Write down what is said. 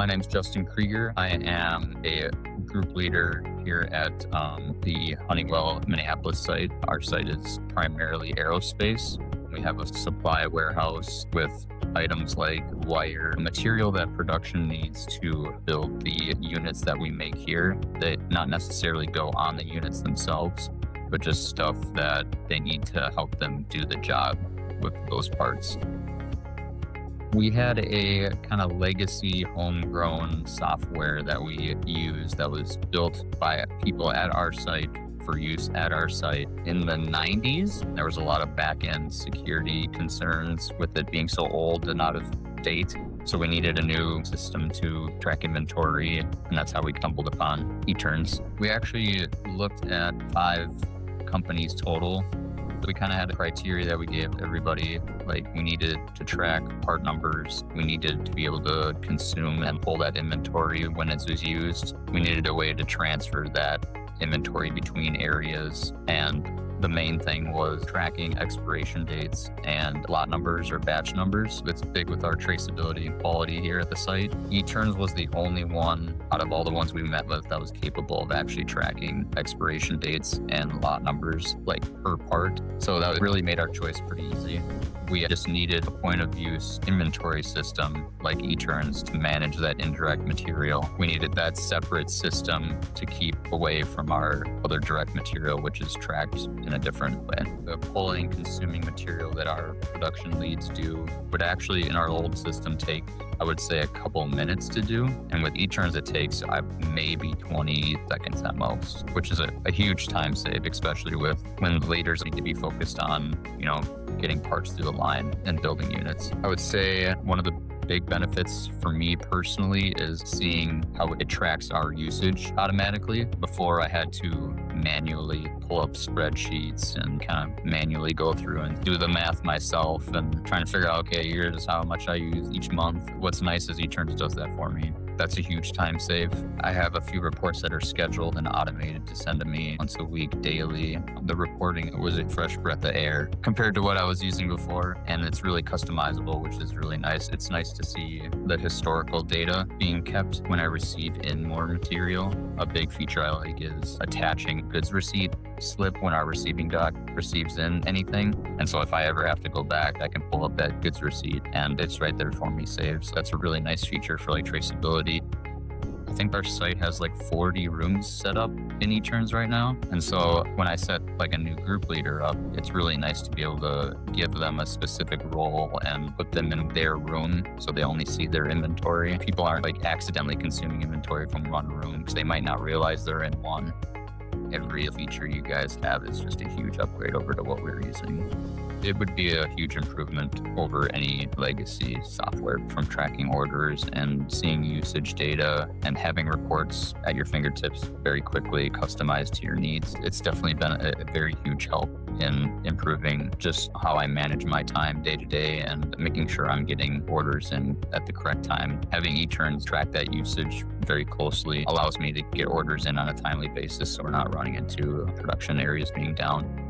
My name's Justin Krieger. I am a group leader here at the Honeywell Minneapolis site. Our site is primarily aerospace. We have a supply warehouse with items like wire, material that production needs to build the units that we make here that not necessarily go on the units themselves, but just stuff that they need to help them do the job with those parts. We had a kind of legacy homegrown software that we used that was built by people at our site for use at our site. In the 90s, there was a lot of back-end security concerns with it being so old and out of date. So we needed a new system to track inventory, and that's how we stumbled upon eTurns. We actually looked at 5 companies total. We kind of had a criteria that we gave everybody, like we needed to track part numbers. We needed to be able to consume and pull that inventory when it was used. We needed a way to transfer that inventory between areas. And the main thing was tracking expiration dates and lot numbers or batch numbers. It's big with our traceability and quality here at the site. eTurns was the only one out of all the ones we met with that was capable of actually tracking expiration dates and lot numbers like per part. So that really made our choice pretty easy. We just needed a point of use inventory system like eTurns to manage that indirect material. We needed that separate system to keep away from our other direct material, which is tracked in a different way. The pulling, consuming material that our production leads do would actually, in our old system, take, I would say, a couple minutes to do. And with eTurns, it takes maybe 20 seconds at most, which is a huge time save, especially with when leaders need to be focused on, getting parts through the line and building units. I would say one of the big benefits for me personally is seeing how it tracks our usage automatically. Before, I had to manually pull up spreadsheets and kind of manually go through and do the math myself and trying to figure out, okay, here's how much I use each month. What's nice is eTurns does that for me. That's a huge time save. I have a few reports that are scheduled and automated to send to me once a week, daily. The reporting was a fresh breath of air compared to what I was using before, and it's really customizable, which is really nice. It's nice to see the historical data being kept when I receive in more material. A big feature I like is attaching goods receipt slip when our receiving dock receives in anything. And so if I ever have to go back, I can pull up that goods receipt and it's right there for me saved. So that's a really nice feature for like traceability. I think our site has like 40 rooms set up in eTurns right now. And so when I set like a new group leader up, it's really nice to be able to give them a specific role and put them in their room so they only see their inventory. People aren't like accidentally consuming inventory from one room because they might not realize they're in one. Every feature you guys have is just a huge upgrade over to what we're using. It would be a huge improvement over any legacy software, from tracking orders and seeing usage data and having reports at your fingertips very quickly, customized to your needs. It's definitely been a very huge help in improving just how I manage my time day to day and making sure I'm getting orders in at the correct time. Having eTurns track that usage very closely allows me to get orders in on a timely basis so we're not running into production areas being down.